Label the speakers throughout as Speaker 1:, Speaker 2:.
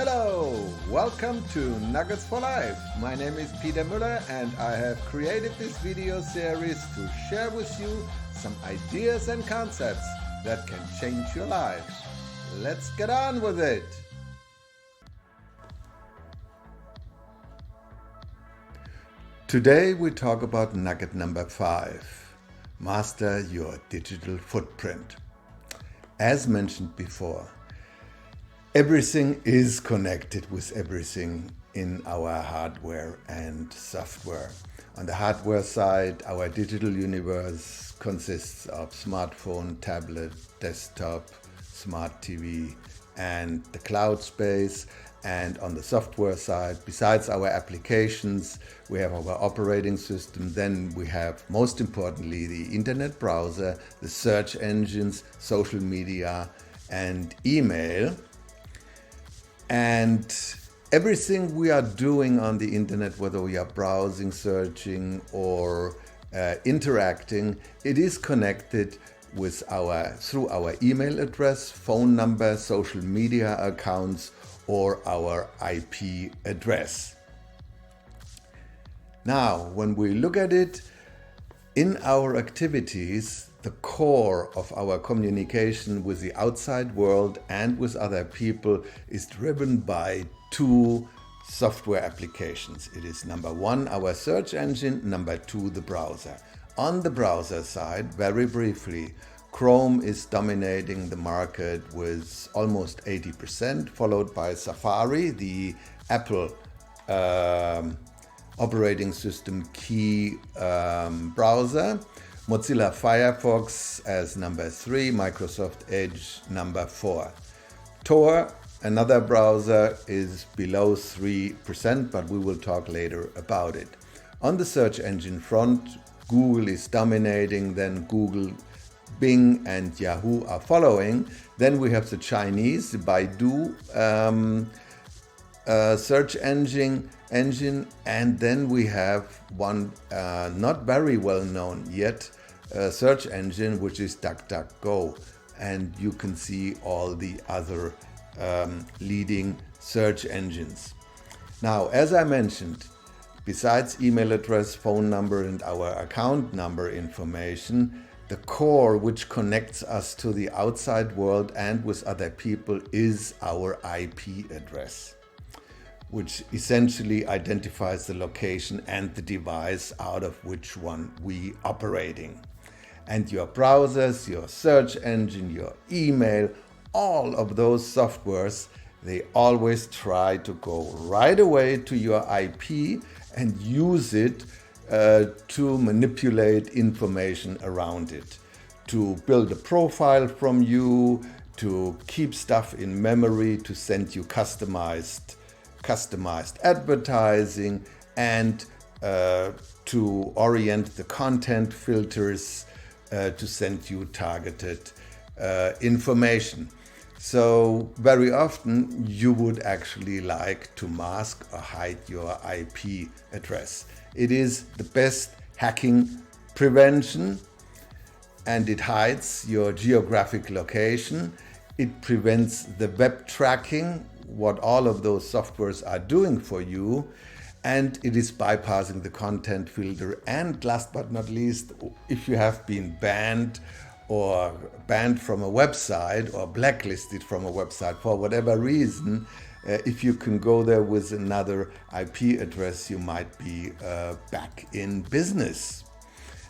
Speaker 1: Hello, welcome to Nuggets for Life. My name is Peter Mueller and I have created this video series to share with you some ideas and concepts that can change your life. Let's get on with it. Today we talk about nugget number 5, master your digital footprint. As mentioned before, everything is connected with everything in our hardware and software. On the hardware side, our digital universe consists of smartphone, tablet, desktop, smart TV, and the cloud space. And on the software side, besides our applications, we have our operating system. Then we have, most importantly, the internet browser, the search engines, social media, and email. And everything we are doing on the internet, whether we are browsing, searching, or interacting, it is connected with through our email address, phone number, social media accounts, or our IP address. Now, when we look at it, in our activities, the core of our communication with the outside world and with other people is driven by two software applications. It is number one, our search engine, number two, the browser. On the browser side, very briefly, Chrome is dominating the market with almost 80%, followed by Safari, the Apple operating system key browser, Mozilla Firefox as number 3, Microsoft Edge number 4. Tor, another browser, is below 3%, but we will talk later about it. On the search engine front, Google is dominating, then Google, Bing, and Yahoo are following. Then we have the Chinese, the Baidu search engine, and then we have one not very well known yet search engine, which is DuckDuckGo, and you can see all the other leading search engines. Now, as I mentioned, besides email address, phone number, and our account number information, the core which connects us to the outside world and with other people is our IP address, which essentially identifies the location and the device out of which one we operating. And your browsers, your search engine, your email, all of those softwares, they always try to go right away to your IP and use it to manipulate information around it, to build a profile from you, to keep stuff in memory, to send you customized advertising, and to orient the content filters to send you targeted information. So very often you would actually like to mask or hide your IP address. It is the best hacking prevention, and it hides your geographic location. It prevents the web tracking, what all of those softwares are doing for you, and it is bypassing the content filter. And last but not least, if you have been banned from a website or blacklisted from a website for whatever reason, if you can go there with another IP address, you might be back in business.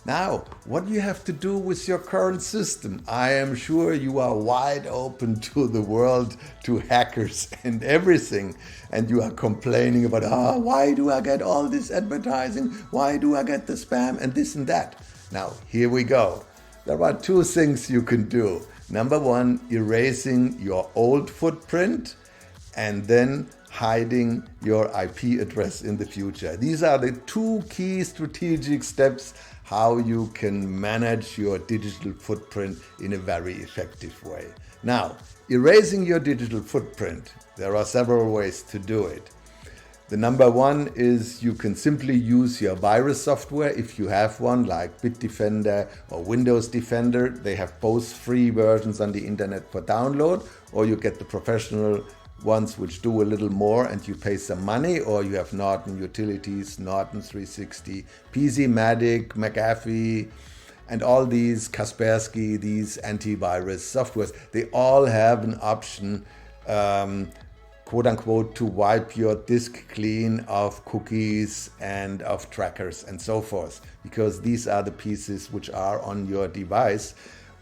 Speaker 1: Now, what do you have to do with your current system? I am sure you are wide open to the world, to hackers and everything, and you are complaining about, why do I get all this advertising? Why do I get the spam and this and that? Now, here we go. There are two things you can do. Number one, erasing your old footprint, and then hiding your IP address in the future. These are the two key strategic steps how you can manage your digital footprint in a very effective way. Now, erasing your digital footprint, there are several ways to do it. The number one is you can simply use your virus software if you have one, like Bitdefender or Windows Defender. They have both free versions on the internet for download, or you get the professional ones which do a little more and you pay some money, or you have Norton Utilities, Norton 360, PZ-Matic, McAfee, and all these Kaspersky, these antivirus softwares. They all have an option, quote unquote, to wipe your disk clean of cookies and of trackers and so forth, because these are the pieces which are on your device,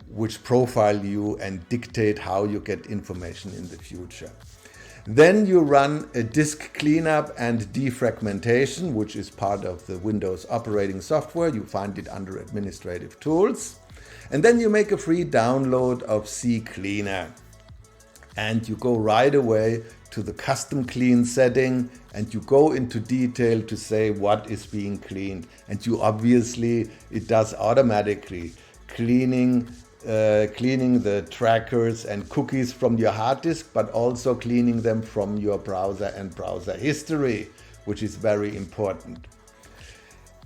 Speaker 1: which profile you and dictate how you get information in the future. Then you run a disk cleanup and defragmentation, which is part of the Windows operating software. You find it under administrative tools. And then you make a free download of CCleaner. And you go right away to the custom clean setting and you go into detail to say what is being cleaned. And you obviously, it does automatically cleaning the trackers and cookies from your hard disk, but also cleaning them from your browser and browser history, which is very important.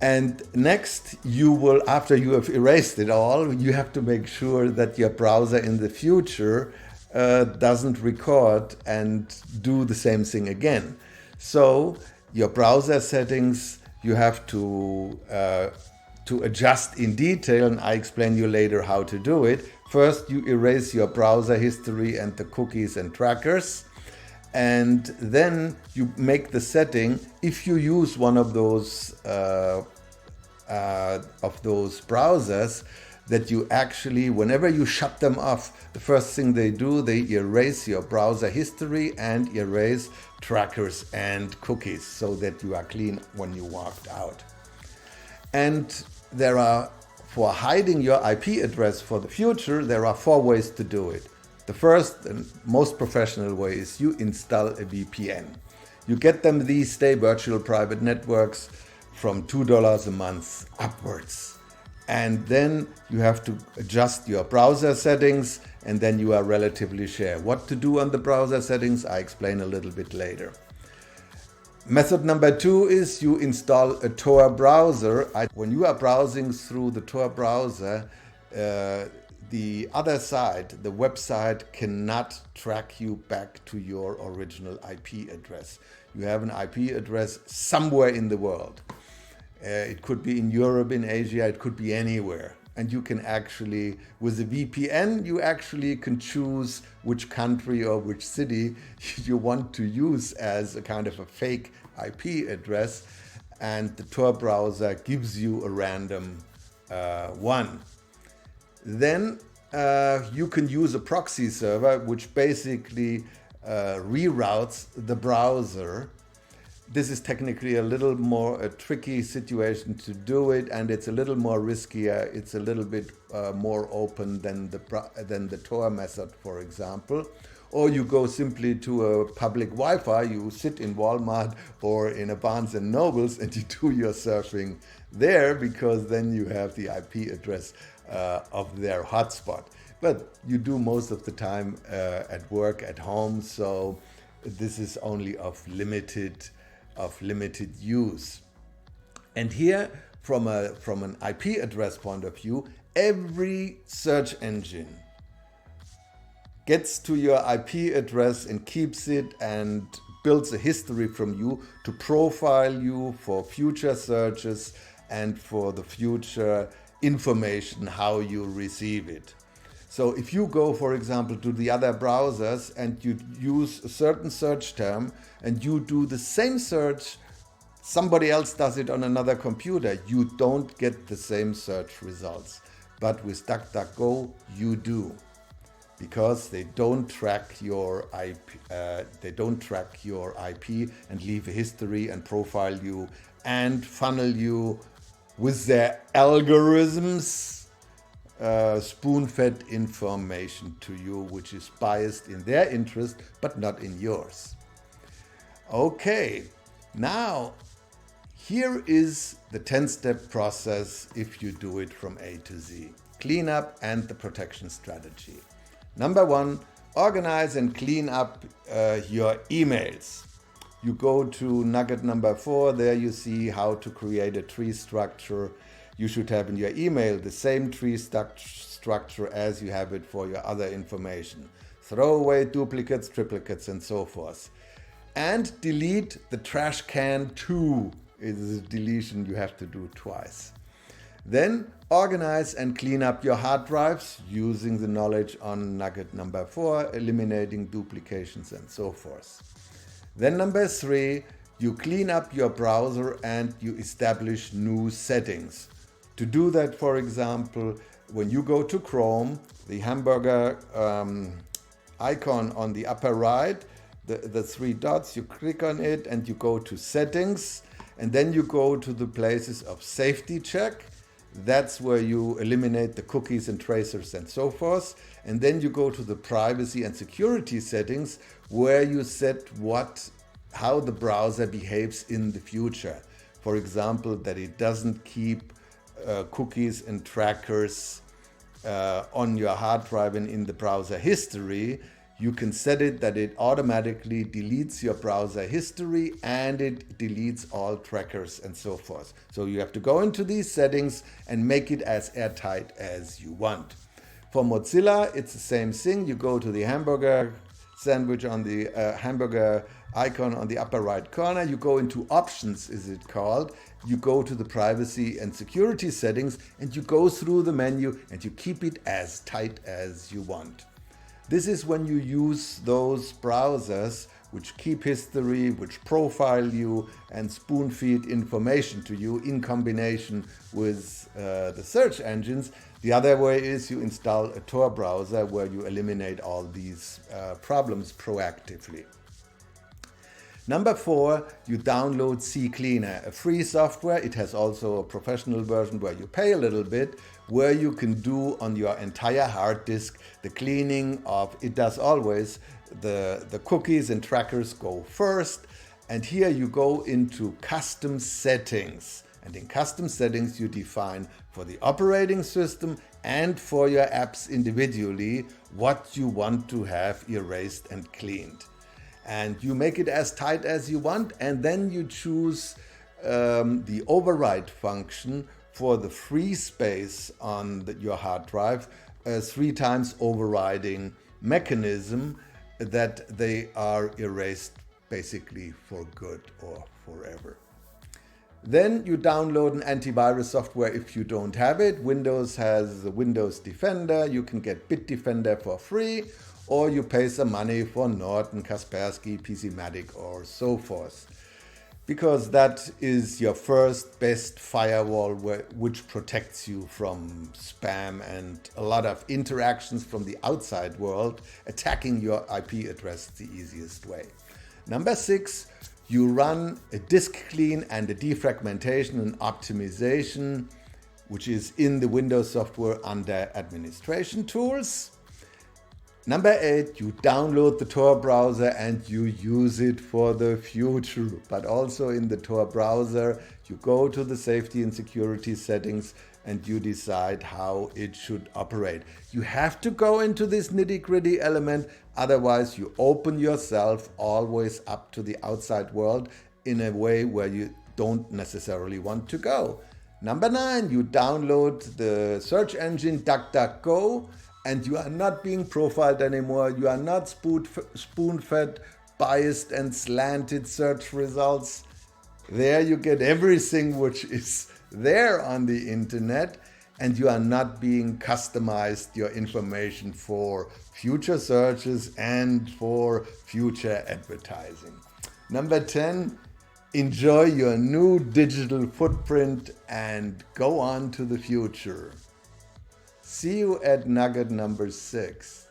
Speaker 1: And next, you will, after you have erased it all, you have to make sure that your browser in the future doesn't record and do the same thing again. So your browser settings, you have to adjust in detail, and I explain you later how to do it. First, you erase your browser history and the cookies and trackers, and then you make the setting, if you use one of those browsers, that you actually, whenever you shut them off, the first thing they do, they erase your browser history and erase trackers and cookies, so that you are clean when you walked out. And there are, for hiding your IP address for the future, there are 4 ways to do it. The first and most professional way is you install a VPN. You get them these days, virtual private networks, from $2 a month upwards. And then you have to adjust your browser settings, and then you are relatively sure. What to do on the browser settings, I explain a little bit later. Method number 2 is you install a Tor browser. When you are browsing through the Tor browser, the other side, the website, cannot track you back to your original IP address. You have an IP address somewhere in the world. It could be in Europe, in Asia, it could be anywhere. And you can actually, with a VPN, you actually can choose which country or which city you want to use as a kind of a fake IP address. And the Tor browser gives you a random one. Then you can use a proxy server, which basically reroutes the browser. This is technically a little more a tricky situation to do it, and it's a little more riskier. It's a little bit more open than the Tor method, for example. Or you go simply to a public Wi-Fi. You sit in Walmart or in a Barnes and Nobles and you do your surfing there, because then you have the IP address of their hotspot. But you do most of the time at work, at home, so this is only of limited use. And here, from an IP address point of view, every search engine gets to your IP address and keeps it and builds a history from you to profile you for future searches and for the future information, how you receive it. So if you go, for example, to the other browsers and you use a certain search term and you do the same search, somebody else does it on another computer, you don't get the same search results. But with DuckDuckGo, you do, because they don't track your IP. And leave a history and profile you and funnel you with their algorithms. Spoon-fed information to you, which is biased in their interest, but not in yours. Okay, now here is the 10-step process if you do it from A to Z. Cleanup and the protection strategy. Number 1, organize and clean up your emails. You go to nugget number 4, there you see how to create a tree structure. You should have in your email the same tree structure as you have it for your other information. Throw away duplicates, triplicates, and so forth. And delete the trash can too. It is a deletion you have to do twice. Then organize and clean up your hard drives using the knowledge on nugget number 4, eliminating duplications and so forth. Then number 3, you clean up your browser and you establish new settings. To do that, for example, when you go to Chrome, the hamburger icon on the upper right, the 3 dots, you click on it and you go to settings, and then you go to the places of safety check. That's where you eliminate the cookies and tracers and so forth. And then you go to the privacy and security settings where you set how the browser behaves in the future. For example, that it doesn't keep cookies and trackers on your hard drive and in the browser history. You can set it that it automatically deletes your browser history and it deletes all trackers and so forth. So you have to go into these settings and make it as airtight as you want. For Mozilla, it's the same thing. You go to the hamburger sandwich on the hamburger icon on the upper right corner. You go into options, is it called. You go to the privacy and security settings and you go through the menu and you keep it as tight as you want. This is when you use those browsers which keep history, which profile you and spoon feed information to you in combination with the search engines. The other way is you install a Tor browser where you eliminate all these problems proactively. Number 4, you download CCleaner, a free software. It has also a professional version where you pay a little bit, where you can do on your entire hard disk the cleaning of, it does always, the cookies and trackers go first. And here you go into custom settings. And in custom settings, you define for the operating system and for your apps individually what you want to have erased and cleaned. And you make it as tight as you want, and then you choose the override function for the free space on your hard drive, 3 times overriding mechanism that they are erased basically for good or forever. Then you download an antivirus software if you don't have it. Windows has the Windows Defender. You can get Bitdefender for free, or you pay some money for Norton, Kaspersky, PCmatic, or so forth. Because that is your first best firewall which protects you from spam and a lot of interactions from the outside world. Attacking your IP address is the easiest way. Number 6, you run a disk clean and a defragmentation and optimization, which is in the Windows software under administration tools. Number 8, you download the Tor browser and you use it for the future. But also in the Tor browser, you go to the safety and security settings and you decide how it should operate. You have to go into this nitty-gritty element, otherwise you open yourself always up to the outside world in a way where you don't necessarily want to go. Number 9, you download the search engine DuckDuckGo, and you are not being profiled anymore. You are not spoon-fed, biased and slanted search results. There you get everything which is there on the internet, and you are not being customized your information for future searches and for future advertising. Number 10, enjoy your new digital footprint and go on to the future. See you at nugget number 6.